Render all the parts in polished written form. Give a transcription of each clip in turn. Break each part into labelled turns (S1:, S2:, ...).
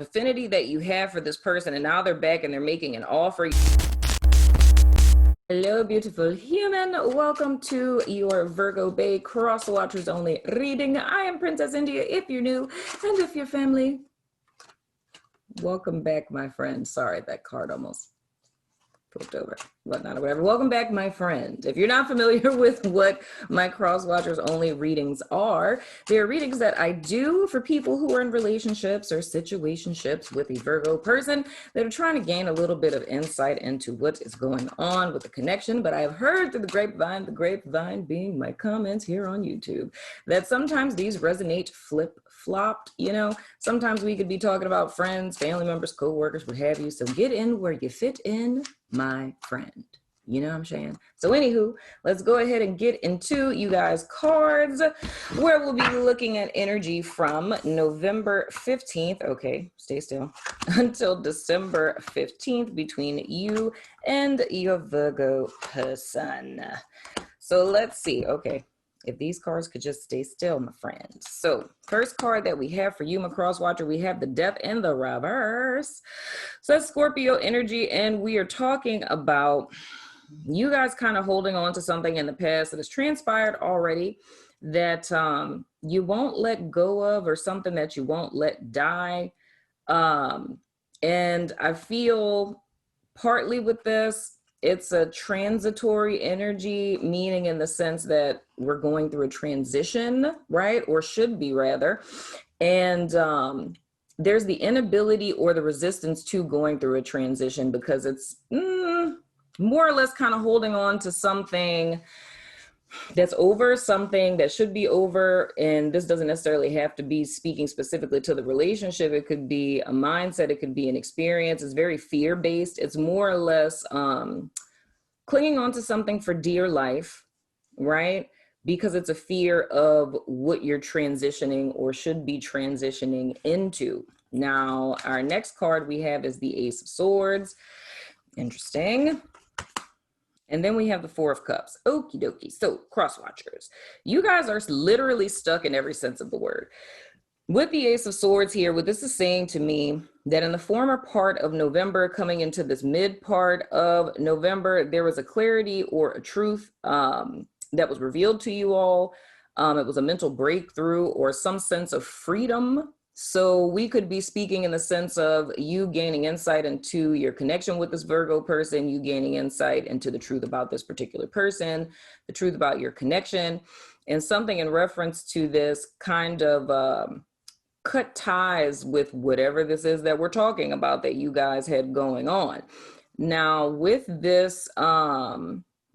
S1: affinity that you have for this person, and now they're back and they're making an offer. Hello, beautiful human. Welcome to your Virgo Bae Cross Watchers Only reading. I am Princess India if you're new, and if you're family, welcome back, my friend. Sorry, that card almost flipped over, whatnot or whatever. Welcome back, my friend. If you're not familiar with what my Cross Watchers Only readings are, they're readings that I do for people who are in relationships or situationships with a Virgo person that are trying to gain a little bit of insight into what is going on with the connection. But I've heard through the grapevine being my comments here on YouTube, that sometimes these resonate flip-flopped, you know? Sometimes we could be talking about friends, family members, co-workers, what have you. So get in where you fit in, my friend. You know what I'm saying? So anywho, let's go ahead and get into you guys' cards, where we'll be looking at energy from November 15th, okay, stay still, until December 15th between you and your Virgo person. So let's see, okay, if these cards could just stay still, my friends. So first card that we have for you, my cross watcher, we have the Death in the reverse. So that's Scorpio energy, and we are talking about you guys kind of holding on to something in the past that has transpired already that you won't let go of, or something that you won't let die. And I feel partly with this, it's a transitory energy, meaning in the sense that we're going through a transition, right? Or should be rather. And there's the inability or the resistance to going through a transition because it's more or less kind of holding on to something that's over, something that should be over. And this doesn't necessarily have to be speaking specifically to the relationship. It could be a mindset. It could be an experience. It's very fear-based. It's more or less clinging on to something for dear life, right? Because it's a fear of what you're transitioning or should be transitioning into. Now, our next card we have is the Ace of Swords. Interesting. And then we have the Four of Cups. Okie dokie. So, cross watchers, you guys are literally stuck in every sense of the word. With the Ace of Swords here, what this is saying to me, that in the former part of November, coming into this mid part of November, there was a clarity or a truth that was revealed to you all. It was a mental breakthrough or some sense of freedom. So we could be speaking in the sense of you gaining insight into your connection with this Virgo person, you gaining insight into the truth about this particular person, the truth about your connection, and something in reference to this kind of cut ties with whatever this is that we're talking about that you guys had going on. Now, with this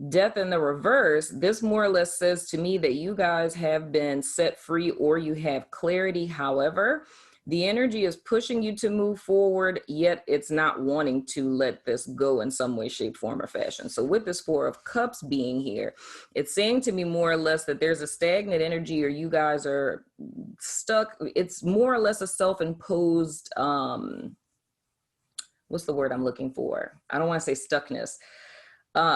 S1: Death in the reverse, this more or less says to me that you guys have been set free or you have clarity. However, the energy is pushing you to move forward, yet it's not wanting to let this go in some way, shape, form, or fashion. So with this Four of Cups being here, it's saying to me more or less that there's a stagnant energy or you guys are stuck. It's more or less a self-imposed, what's the word I'm looking for? I don't want to say stuckness.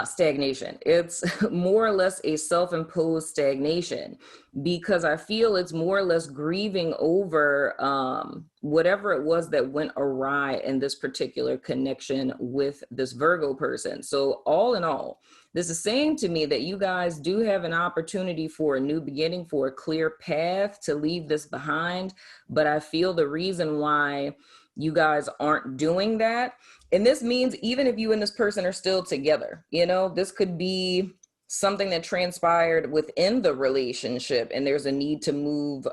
S1: Stagnation. It's more or less a self-imposed stagnation because I feel it's more or less grieving over whatever it was that went awry in this particular connection with this Virgo person. So all in all, this is saying to me that you guys do have an opportunity for a new beginning, for a clear path to leave this behind. But I feel the reason why you guys aren't doing that, and this means even if you and this person are still together, you know, this could be something that transpired within the relationship and there's a need to move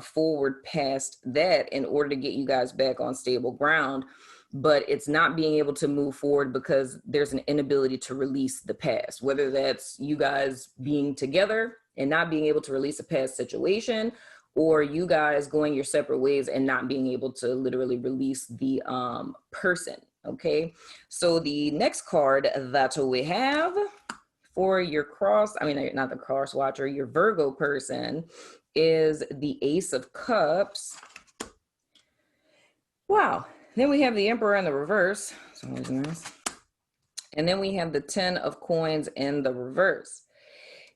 S1: forward past that in order to get you guys back on stable ground. But it's not being able to move forward because there's an inability to release the past, whether that's you guys being together and not being able to release a past situation, or you guys going your separate ways and not being able to literally release the person, okay? So the next card that we have for your not the cross watcher, your Virgo person is the Ace of Cups. Wow. Then we have the Emperor in the reverse. It's always nice. And then we have the 10 of Coins in the reverse.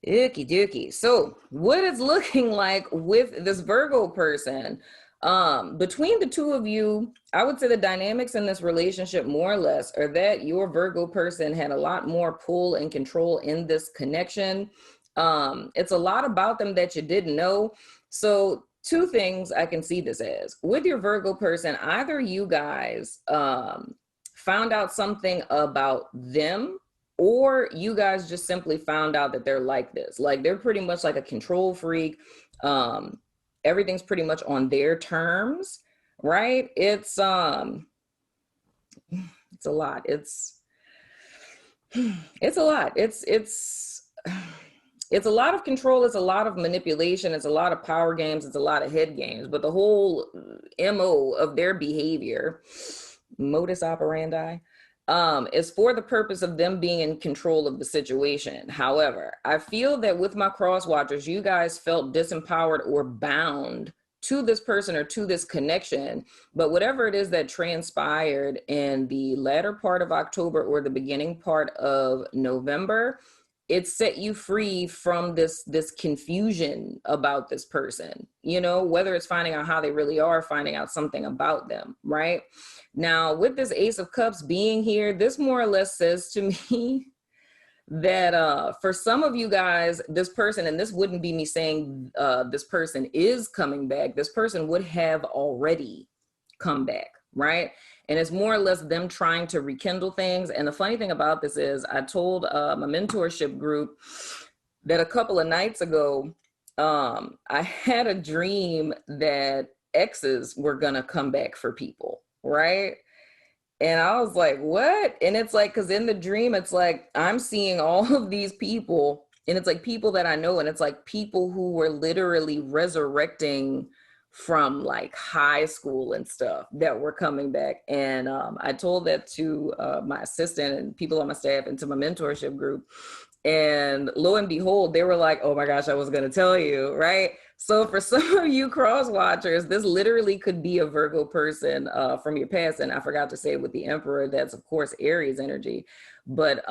S1: Okie dokie. So what it's looking like with this Virgo person, Between the two of you, I would say the dynamics in this relationship more or less are that your Virgo person had a lot more pull and control in this connection. It's a lot about them that you didn't know. So two things I can see this as. With your Virgo person, either you guys found out something about them, or you guys just simply found out that they're like this. Like they're pretty much like a control freak. Everything's pretty much on their terms, right? It's a lot. It's a lot. It's a lot of control. It's a lot of manipulation. It's a lot of power games. It's a lot of head games. But the whole MO of their behavior, modus operandi, is for the purpose of them being in control of the situation. However, I feel that with my cross watchers, you guys felt disempowered or bound to this person or to this connection. But whatever it is that transpired in the latter part of October or the beginning part of November, it set you free from this confusion about this person, you know, whether it's finding out how they really are, finding out something about them, right? Now, with this Ace of Cups being here, this more or less says to me that for some of you guys, this person, and this wouldn't be me saying this person is coming back, this person would have already come back, right? And it's more or less them trying to rekindle things. And the funny thing about this is I told my mentorship group that a couple of nights ago, I had a dream that exes were gonna come back for people, right? And I was like, what? And it's like, because in the dream, it's like, I'm seeing all of these people, and it's like people that I know, and it's like people who were literally resurrecting from like high school and stuff that were coming back. And I told that to my assistant and people on my staff and to my mentorship group. And lo and behold, they were like, oh my gosh, I was going to tell you, right? So for some of you cross watchers, this literally could be a Virgo person from your past. And I forgot to say with the Emperor, that's of course Aries energy. But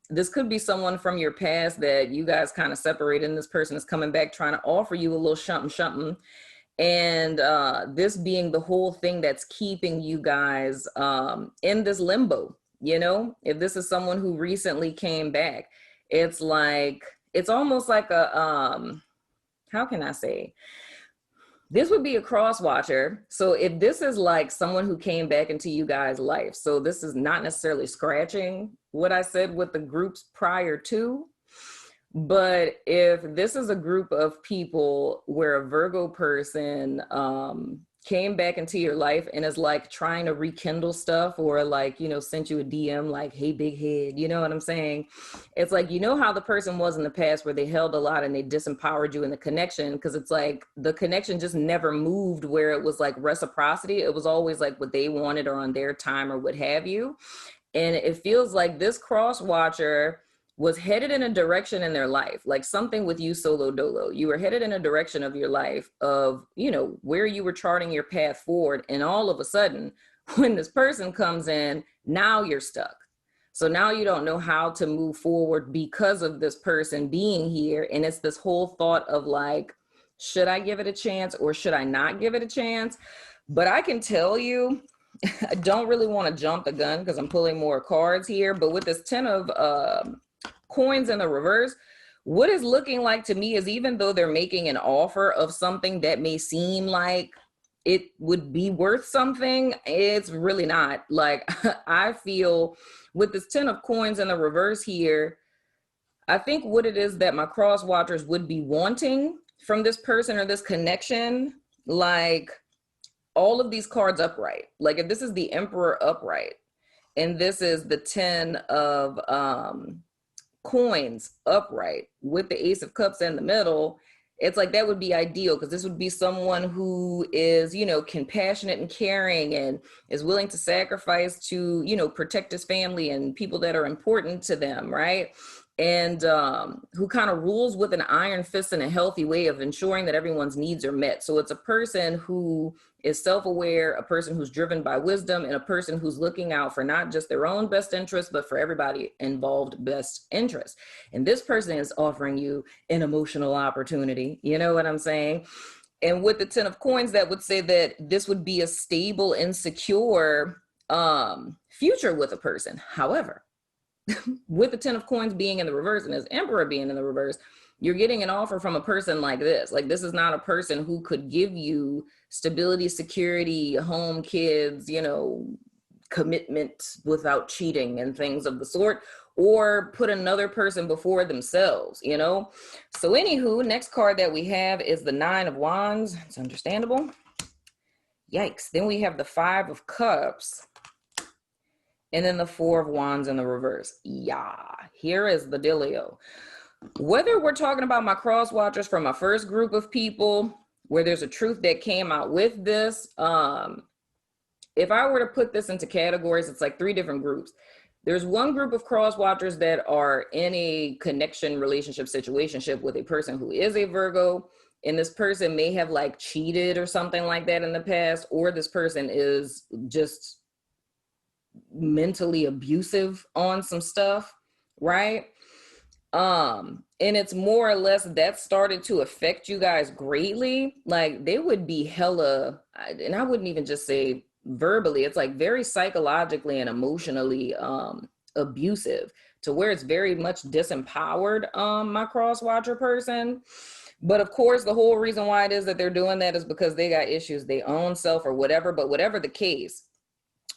S1: this could be someone from your past that you guys kind of separated, and this person is coming back trying to offer you a little something. And this being the whole thing that's keeping you guys in this limbo, you know, if this is someone who recently came back, it's like, it's almost like a, how can I say, this would be a cross watcher. So if this is like someone who came back into you guys' life, so this is not necessarily scratching what I said with the groups prior to. But if this is a group of people where a Virgo person came back into your life and is like trying to rekindle stuff, or like, you know, sent you a DM like, hey, big head, you know what I'm saying? It's like, you know how the person was in the past where they held a lot and they disempowered you in the connection, because it's like the connection just never moved where it was like reciprocity. It was always like what they wanted or on their time or what have you. And it feels like this cross watcher was headed in a direction in their life, like something with you solo dolo. You were headed in a direction of your life of, you know, where you were charting your path forward. And all of a sudden, when this person comes in, now you're stuck. So now you don't know how to move forward because of this person being here. And it's this whole thought of like, should I give it a chance or should I not give it a chance? But I can tell you, I don't really want to jump the gun because I'm pulling more cards here, but with this 10 of coins in the reverse, what is looking like to me is, even though they're making an offer of something that may seem like it would be worth something, it's really not. Like, I feel with this 10 of coins in the reverse here, I think what it is that my cross watchers would be wanting from this person or this connection, like all of these cards upright. Like if this is the Emperor upright and this is the 10 of coins upright with the Ace of Cups in the middle, it's like that would be ideal, because this would be someone who is, you know, compassionate and caring and is willing to sacrifice to, you know, protect his family and people that are important to them, right? And who kind of rules with an iron fist in a healthy way of ensuring that everyone's needs are met. So it's a person who is self-aware, a person who's driven by wisdom, and a person who's looking out for not just their own best interest, but for everybody involved best interest. And this person is offering you an emotional opportunity. You know what I'm saying? And with the 10 of coins, that would say that this would be a stable and secure future with a person. However, with the 10 of coins being in the reverse and as Emperor being in the reverse, you're getting an offer from a person like this. Like, this is not a person who could give you stability, security, home, kids, you know, commitment without cheating and things of the sort, or put another person before themselves, you know? So anywho, next card that we have is the 9 of Wands. It's understandable. Yikes. Then we have the 5 of Cups. And then the 4 of Wands in the reverse. Yeah, here is the dealio. Whether we're talking about my cross watchers from my first group of people, where there's a truth that came out with this, if I were to put this into categories, it's like 3 different groups. There's one group of cross watchers that are in a connection, relationship, situationship with a person who is a Virgo, and this person may have like cheated or something like that in the past, or this person is just mentally abusive on some stuff, right? And it's more or less that started to affect you guys greatly. Like, they would be hella, and I wouldn't even just say verbally, it's like very psychologically and emotionally abusive, to where it's very much disempowered my cross watcher person. But of course, the whole reason why it is that they're doing that is because they got issues, they own self or whatever. But whatever the case,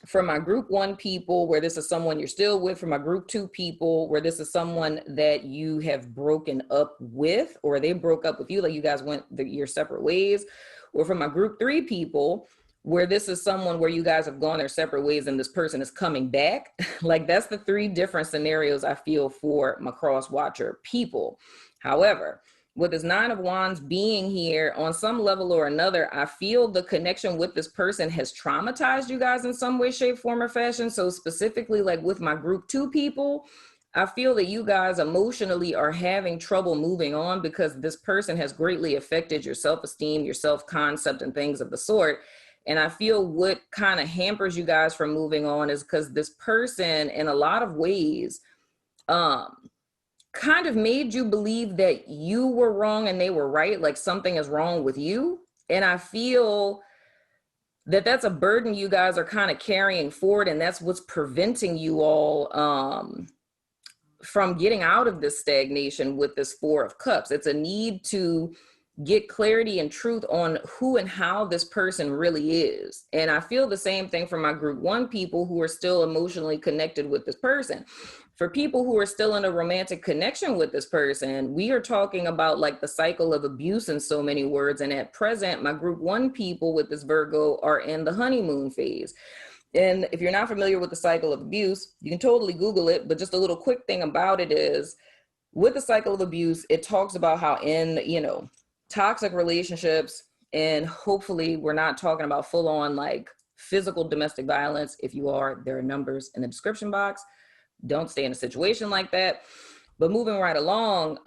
S1: for my group 1 people, where this is someone you're still with, for my group 2 people, where this is someone that you have broken up with, or they broke up with you, like you guys went your separate ways, or for my group 3 people, where this is someone where you guys have gone their separate ways and this person is coming back. Like, that's the 3 different scenarios I feel for my cross watcher people. However, with this 9 of Wands being here, on some level or another, I feel the connection with this person has traumatized you guys in some way, shape, form, or fashion. So specifically, like with my group 2 people, I feel that you guys emotionally are having trouble moving on because this person has greatly affected your self-esteem, your self-concept, and things of the sort. And I feel what kind of hampers you guys from moving on is because this person, in a lot of ways, kind of made you believe that you were wrong and they were right, like something is wrong with you. And I feel that that's a burden you guys are kind of carrying forward, and that's what's preventing you all from getting out of this stagnation with this 4 of Cups. It's a need to get clarity and truth on who and how this person really is. And I feel the same thing for my group 1 people who are still emotionally connected with this person. For people who are still in a romantic connection with this person, we are talking about like the cycle of abuse in so many words. And at present, my group 1 people with this Virgo are in the honeymoon phase. And if you're not familiar with the cycle of abuse, you can totally Google it. But just a little quick thing about it is, with the cycle of abuse, it talks about how in, you know, toxic relationships, and hopefully we're not talking about full on like physical domestic violence. If you are, there are numbers in the description box. Don't stay in a situation like that. But moving right along,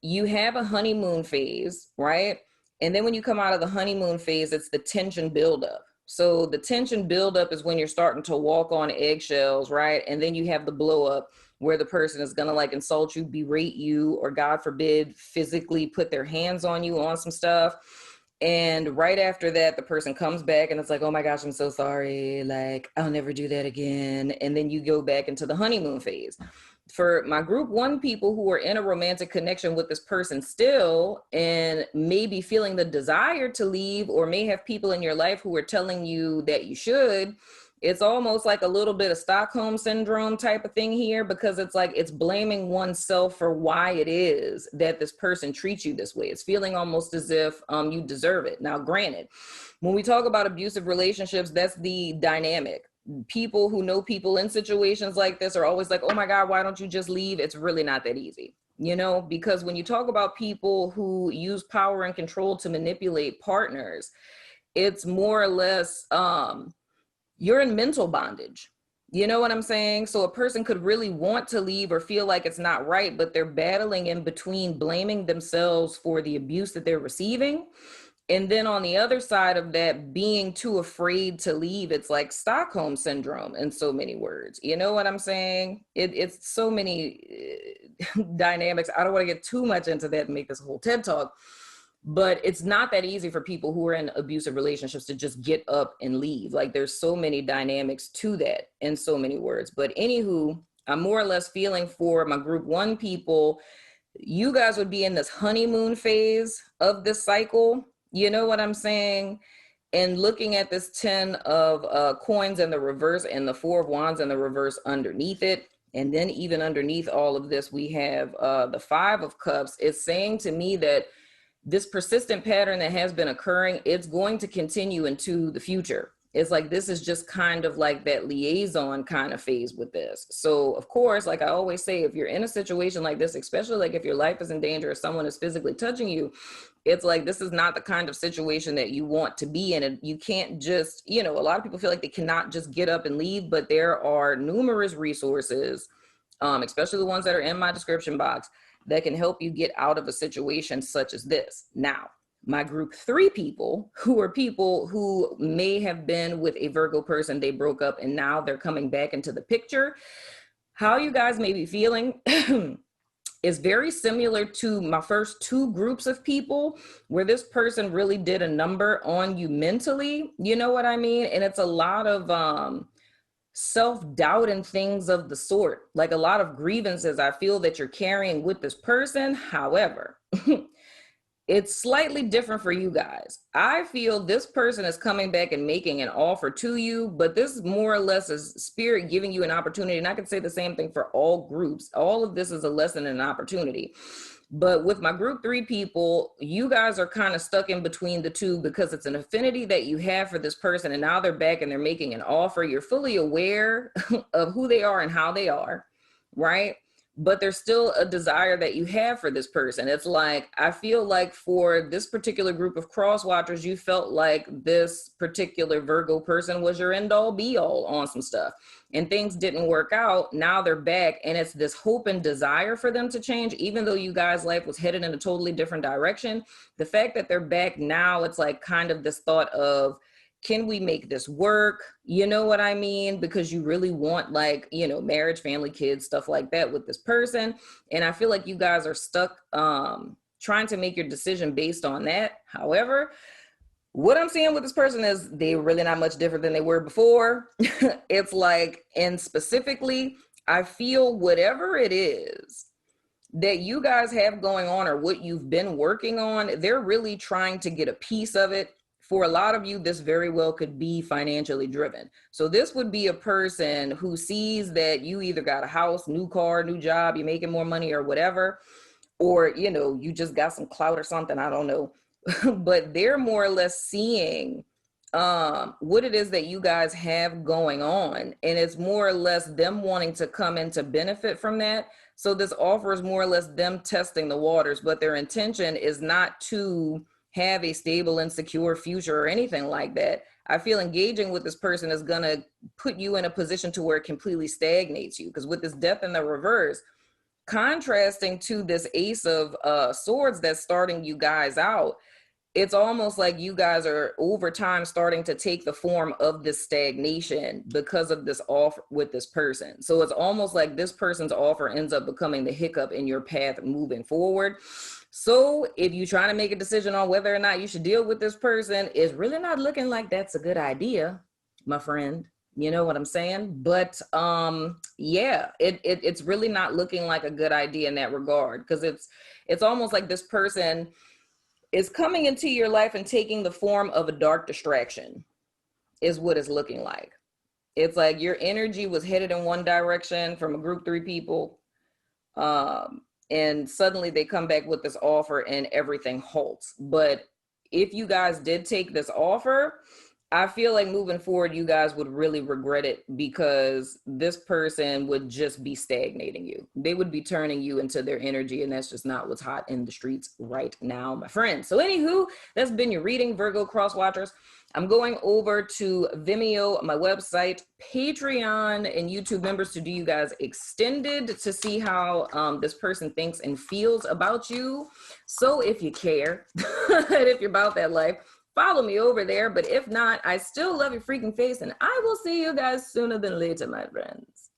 S1: you have a honeymoon phase, right? And then when you come out of the honeymoon phase, it's the tension buildup. So the tension buildup is when you're starting to walk on eggshells, right? And then you have the blow up, where the person is going to like insult you, berate you, or God forbid, physically put their hands on you on some stuff. And right after that, the person comes back and it's like, oh my gosh, I'm so sorry. Like, I'll never do that again. And then you go back into the honeymoon phase. For my group 1 people who are in a romantic connection with this person still, and maybe feeling the desire to leave, or may have people in your life who are telling you that you should, it's almost like a little bit of Stockholm syndrome type of thing here, because it's like it's blaming oneself for why it is that this person treats you this way. It's feeling almost as if you deserve it. Now, granted, when we talk about abusive relationships, that's the dynamic. People who know people in situations like this are always like, oh my God, why don't you just leave? It's really not that easy, you know, because when you talk about people who use power and control to manipulate partners, it's more or less, you're in mental bondage. You know what I'm saying? So a person could really want to leave or feel like it's not right, but they're battling in between blaming themselves for the abuse that they're receiving. And then on the other side of that, being too afraid to leave. It's like Stockholm syndrome in so many words. You know what I'm saying? It's so many dynamics. I don't want to get too much into that and make this whole TED talk. But it's not that easy for people who are in abusive relationships to just get up and leave. Like there's so many dynamics to that in so many words. But anywho, I'm more or less feeling for my group 1 people. You guys would be in this honeymoon phase of this cycle. You know what I'm saying? And looking at this 10 of coins in the reverse and the 4 of wands in the reverse underneath it. And then even underneath all of this, we have the 5 of cups. It's saying to me that this persistent pattern that has been occurring, it's going to continue into the future. It's like, this is just kind of like that liaison kind of phase with this. So of course, like I always say, if you're in a situation like this, especially like if your life is in danger or someone is physically touching you, it's like, this is not the kind of situation that you want to be in. And you can't just, you know, a lot of people feel like they cannot just get up and leave, but there are numerous resources, especially the ones that are in my description box, that can help you get out of a situation such as this. Now, my group 3 people, who are people who may have been with a Virgo person, they broke up and now they're coming back into the picture. How you guys may be feeling is very similar to my first 2 groups of people, where this person really did a number on you mentally. You know what I mean? And it's a lot of self-doubt and things of the sort, like a lot of grievances I feel that you're carrying with this person. However, it's slightly different for you guys. I feel this person is coming back and making an offer to you, but this more or less is spirit giving you an opportunity. And I could say the same thing for all groups. All of this is a lesson and an opportunity. But with my group 3 people, you guys are kind of stuck in between the two, because it's an affinity that you have for this person. And now they're back and they're making an offer. You're fully aware of who they are and how they are, right? But there's still a desire that you have for this person. It's like, I feel like for this particular group of cross watchers, you felt like this particular Virgo person was your end all be all on some stuff, and things didn't work out. Now they're back, and it's this hope and desire for them to change, even though you guys' life was headed in a totally different direction. The fact that they're back now, it's like kind of this thought of, can we make this work? You know what I mean? Because you really want, like, you know, marriage, family, kids, stuff like that with this person. And I feel like you guys are stuck trying to make your decision based on that. However, what I'm seeing with this person is they're really not much different than they were before. It's like, and specifically, I feel whatever it is that you guys have going on or what you've been working on, they're really trying to get a piece of it. For a lot of you, this very well could be financially driven. So this would be a person who sees that you either got a house, new car, new job, you're making more money or whatever, or, you know, you just got some clout or something, I don't know. But they're more or less seeing what it is that you guys have going on. And it's more or less them wanting to come in to benefit from that. So this offer is more or less them testing the waters, but their intention is not to have a stable and secure future or anything like that. I feel engaging with this person is gonna put you in a position to where it completely stagnates you. Because with this death in the reverse, contrasting to this ace of swords that's starting you guys out, it's almost like you guys are over time starting to take the form of this stagnation because of this offer with this person. So it's almost like this person's offer ends up becoming the hiccup in your path moving forward. So if you're trying to make a decision on whether or not you should deal with this person, it's really not looking like that's a good idea, my friend. You know what I'm saying? But yeah, it's really not looking like a good idea in that regard, because it's almost like this person is coming into your life and taking the form of a dark distraction is what it's looking like. It's like your energy was headed in one direction from a group 3 people. And suddenly they come back with this offer and everything halts. But if you guys did take this offer, I feel like moving forward, you guys would really regret it, because this person would just be stagnating you. They would be turning you into their energy, and that's just not what's hot in the streets right now, my friends. So anywho, that's been your reading, Virgo cross watchers. I'm going over to Vimeo, my website, Patreon, and YouTube members to do you guys extended to see how this person thinks and feels about you. So if you care, and if you're about that life, follow me over there. But if not, I still love your freaking face, and I will see you guys sooner than later, my friends.